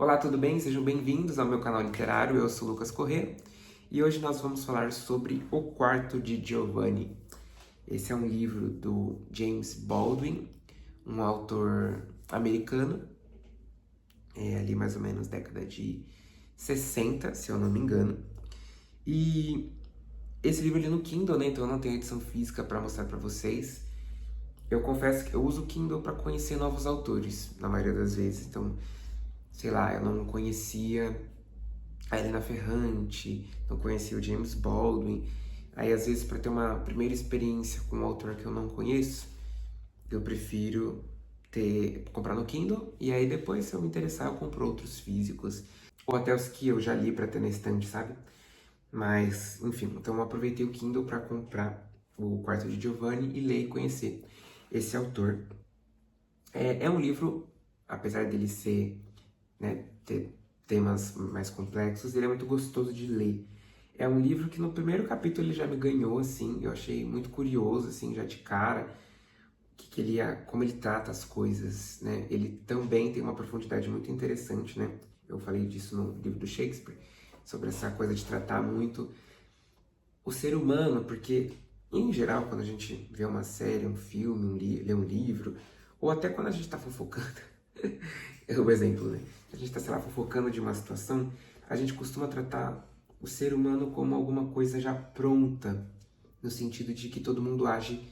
Olá, tudo bem? Sejam bem-vindos ao meu canal literário, eu sou Lucas Corrêa e hoje nós vamos falar sobre O Quarto de Giovanni. Esse é um livro do James Baldwin, um autor americano, ali mais ou menos década de 60, se eu não me engano. E esse livro ali no Kindle, né? Então eu não tenho edição física para mostrar para vocês. Eu confesso que eu uso o Kindle para conhecer novos autores, na maioria das vezes. Então, sei lá, eu não conhecia a Helena Ferrante, não conhecia o James Baldwin. Aí, às vezes, para ter uma primeira experiência com um autor que eu não conheço, eu prefiro comprar no Kindle, e aí depois, se eu me interessar, eu compro outros físicos, ou até os que eu já li para ter na estante, sabe? Mas, enfim, então eu aproveitei o Kindle para comprar O Quarto de Giovanni e ler e conhecer esse autor. É um livro, apesar dele ser, né, ter temas mais complexos, ele é muito gostoso de ler. É um livro que no primeiro capítulo ele já me ganhou, assim, eu achei muito curioso, assim, já de cara, como ele trata as coisas, né? Ele também tem uma profundidade muito interessante, né? Eu falei disso no livro do Shakespeare, sobre essa coisa de tratar muito o ser humano, porque, em geral, quando a gente vê uma série, um filme, lê um livro, ou até quando a gente está fofocando, é o exemplo, né? A gente está, sei lá, fofocando de uma situação, a gente costuma tratar o ser humano como alguma coisa já pronta, no sentido de que todo mundo age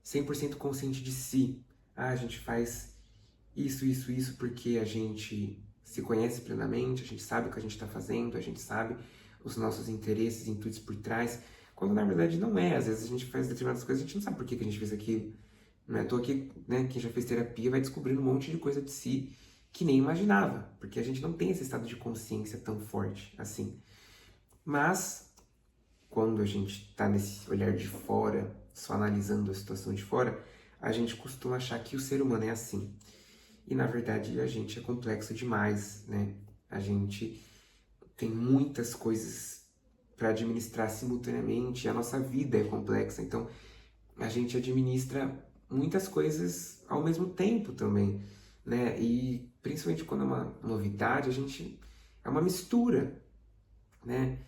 100% consciente de si. Ah, a gente faz isso porque a gente se conhece plenamente, a gente sabe o que a gente está fazendo, a gente sabe os nossos interesses e intuitos por trás, quando na verdade não é. Às vezes a gente faz determinadas coisas e a gente não sabe por que a gente fez aquilo. Não é à toa que, né, quem já fez terapia vai descobrindo um monte de coisa de si que nem imaginava, porque a gente não tem esse estado de consciência tão forte assim. Mas, quando a gente está nesse olhar de fora, só analisando a situação de fora, a gente costuma achar que o ser humano é assim. E, na verdade, a gente é complexo demais, né? A gente tem muitas coisas para administrar simultaneamente, a nossa vida é complexa, então a gente administra muitas coisas ao mesmo tempo também, né? E principalmente quando é uma novidade, é uma mistura, né?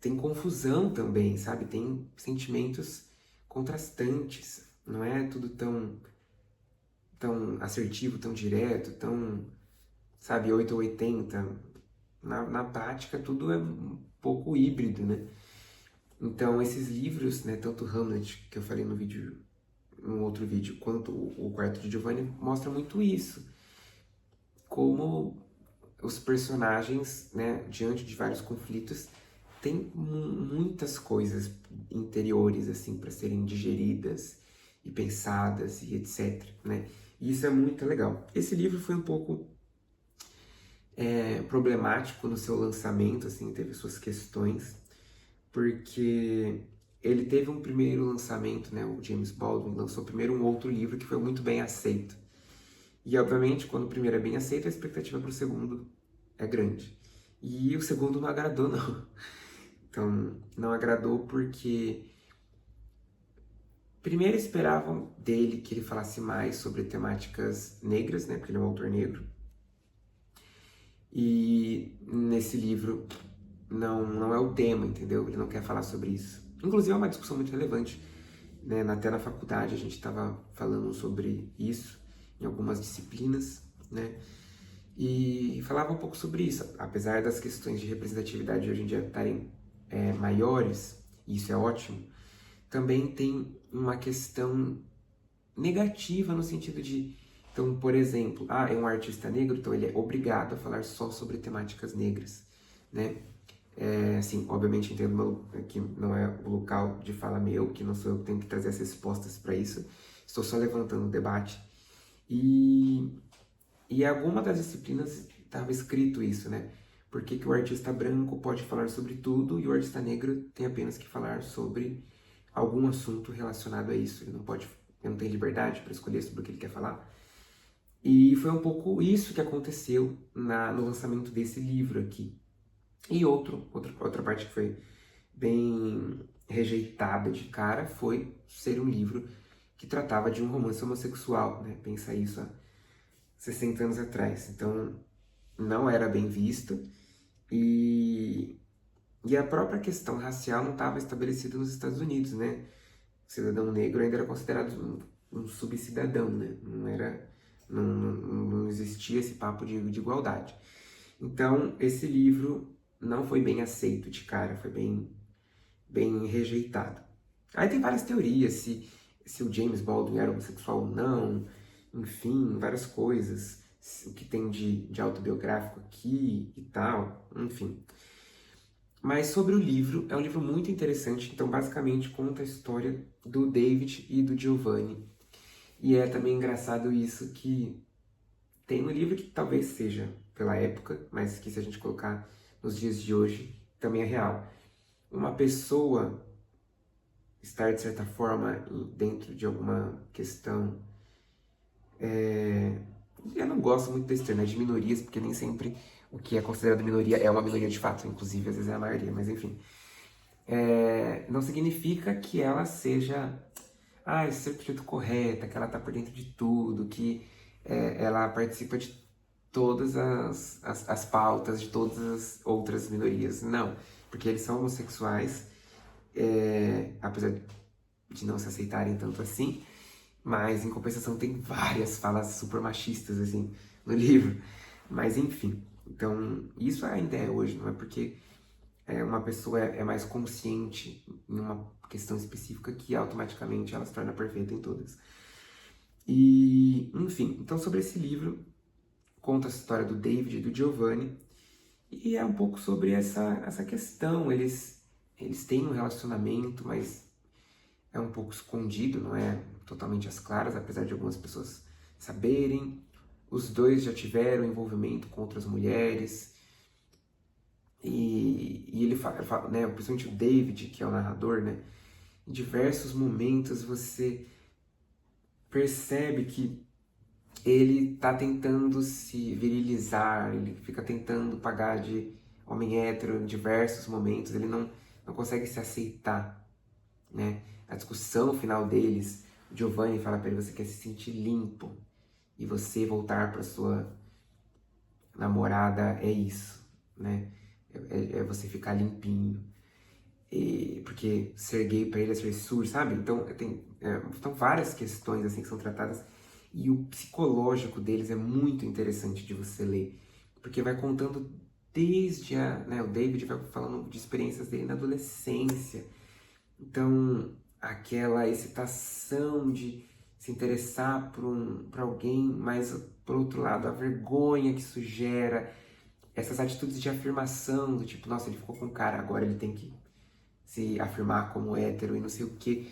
Tem confusão também, sabe? Tem sentimentos contrastantes, não é tudo tão assertivo, tão direto, tão, sabe, 8 ou 80. Na prática, tudo é um pouco híbrido, né? Então, esses livros, né, tanto Hamlet, que eu falei num outro vídeo, quanto o Quarto de Giovanni, mostra muito isso. Como os personagens, né, diante de vários conflitos, têm muitas coisas interiores, assim, para serem digeridas e pensadas e etc, né? E isso é muito legal. Esse livro foi um pouco problemático no seu lançamento, assim, teve suas questões, porque ele teve um primeiro lançamento, né, o James Baldwin lançou primeiro um outro livro que foi muito bem aceito. E, obviamente, quando o primeiro é bem aceito, a expectativa para o segundo é grande. E o segundo não agradou, não. Então, não agradou porque primeiro esperavam dele que ele falasse mais sobre temáticas negras, né, porque ele é um autor negro. E nesse livro não é o tema, entendeu? Ele não quer falar sobre isso. Inclusive é uma discussão muito relevante, né? Até na faculdade a gente estava falando sobre isso em algumas disciplinas, né? E falava um pouco sobre isso, apesar das questões de representatividade hoje em dia estarem maiores, e isso é ótimo, também tem uma questão negativa no sentido de, então, por exemplo, é um artista negro, então ele é obrigado a falar só sobre temáticas negras, né? Assim, obviamente entendo que não é o local de fala meu, que não sou eu que tenho que trazer as respostas para isso, estou só levantando o debate. E em alguma das disciplinas estava escrito isso, né? Por que que o artista branco pode falar sobre tudo e o artista negro tem apenas que falar sobre algum assunto relacionado a isso? Ele não tem liberdade para escolher sobre o que ele quer falar. E foi um pouco isso que aconteceu no lançamento desse livro aqui. E outra parte que foi bem rejeitada de cara foi ser um livro que tratava de um romance homossexual, né? Pensa isso há 60 anos atrás. Então, não era bem visto, e, e a própria questão racial não estava estabelecida nos Estados Unidos, né? O cidadão negro ainda era considerado um subcidadão, né? Não existia esse papo de igualdade. Então, esse livro não foi bem aceito de cara, foi bem rejeitado. Aí tem várias teorias, se o James Baldwin era homossexual ou não, enfim, várias coisas, o que tem de autobiográfico aqui e tal, enfim. Mas sobre o livro, é um livro muito interessante, então basicamente conta a história do David e do Giovanni. E é também engraçado isso que tem no livro que talvez seja pela época, mas que se a gente colocar nos dias de hoje, também é real. Uma pessoa estar, de certa forma, dentro de alguma questão. Eu não gosto muito desse termo, né, de minorias, porque nem sempre o que é considerado minoria é uma minoria de fato, inclusive às vezes é a maioria, mas enfim. Não significa que ela seja 100% correta, que ela está por dentro de tudo, que ela participa de todas as pautas de todas as outras minorias. Não, porque eles são homossexuais, apesar de não se aceitarem tanto assim, mas em compensação tem várias falas super machistas assim no livro. Mas enfim, então isso ainda é hoje, não é porque uma pessoa é mais consciente em uma questão específica que automaticamente ela se torna perfeita em todas. E, enfim, então sobre esse livro conta a história do David e do Giovanni e é um pouco sobre essa questão. Eles têm um relacionamento, mas é um pouco escondido, não é totalmente às claras, apesar de algumas pessoas saberem. Os dois já tiveram envolvimento com outras mulheres. E ele fala, né, principalmente o David, que é o narrador, né, em diversos momentos você percebe que ele tá tentando se virilizar, ele fica tentando pagar de homem hétero em diversos momentos, ele não consegue se aceitar, né? A discussão final deles, o Giovanni fala para ele, você quer se sentir limpo, e você voltar para sua namorada é isso, né? É você ficar limpinho. Porque ser gay para ele é ser sujo, sabe? Então tem várias questões assim que são tratadas e o psicológico deles é muito interessante de você ler, porque vai contando desde o David vai falando de experiências dele na adolescência, então aquela excitação de se interessar por alguém, mas por outro lado a vergonha que isso gera, essas atitudes de afirmação do tipo, nossa, ele ficou com um cara, agora ele tem que se afirmar como hétero e não sei o quê.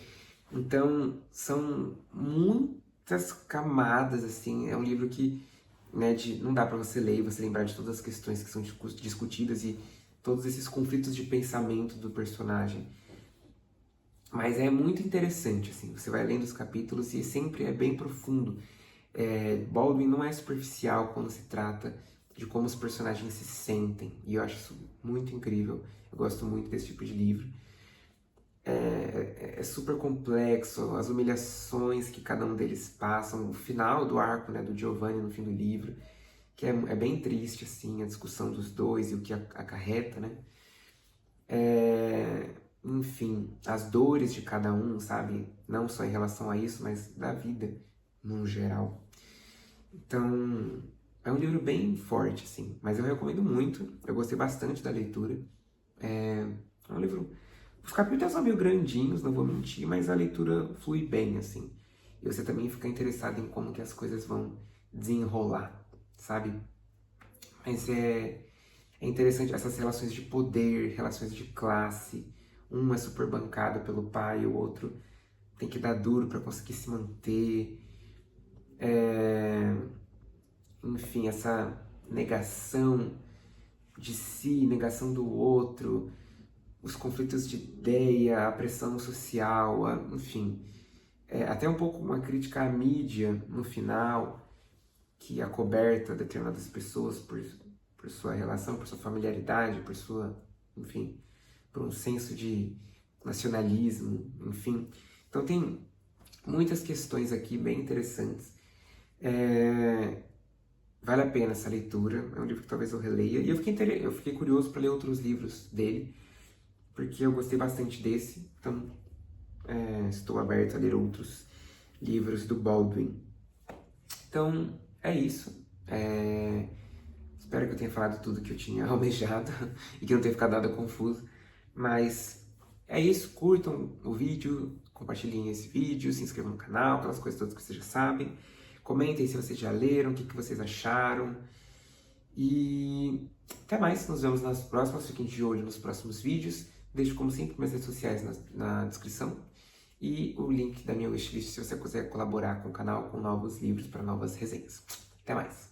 Então, são muitas camadas, assim, é um livro que, né, não dá para você ler e você lembrar de todas as questões que são discutidas e todos esses conflitos de pensamento do personagem. Mas é muito interessante, assim, você vai lendo os capítulos e sempre é bem profundo. Baldwin não é superficial quando se trata de como os personagens se sentem, e eu acho isso muito incrível. Eu gosto muito desse tipo de livro. É super complexo, as humilhações que cada um deles passam, o final do arco, né, do Giovanni no fim do livro, que é bem triste, assim, a discussão dos dois e o que acarreta, né? Enfim, as dores de cada um, sabe? Não só em relação a isso, mas da vida, no geral. Então, é um livro bem forte, assim, mas eu recomendo muito, eu gostei bastante da leitura. É um livro. Os capítulos são meio grandinhos, não vou mentir, mas a leitura flui bem, assim. E você também fica interessado em como que as coisas vão desenrolar, sabe? Mas é interessante essas relações de poder, relações de classe. Um é super bancado pelo pai, o outro tem que dar duro para conseguir se manter. Enfim, essa negação de si, negação do outro, os conflitos de ideia, a pressão social, enfim. Até um pouco uma crítica à mídia no final, que acoberta determinadas pessoas por sua relação, por sua familiaridade, por sua, enfim, por um senso de nacionalismo, enfim. Então tem muitas questões aqui bem interessantes. Vale a pena essa leitura, é um livro que talvez eu releia. E eu fiquei curioso para ler outros livros dele, porque eu gostei bastante desse, então estou aberto a ler outros livros do Baldwin. Então, é isso. Espero que eu tenha falado tudo que eu tinha almejado e que não tenha ficado nada confuso. Mas é isso, curtam o vídeo, compartilhem esse vídeo, se inscrevam no canal, aquelas coisas todas que vocês já sabem. Comentem se vocês já leram, o que vocês acharam. E até mais, nos vemos nas próximas, fiquem de olho nos próximos vídeos. Deixo, como sempre, minhas redes sociais na descrição. E o link da minha wishlist se você quiser colaborar com o canal com novos livros para novas resenhas. Até mais!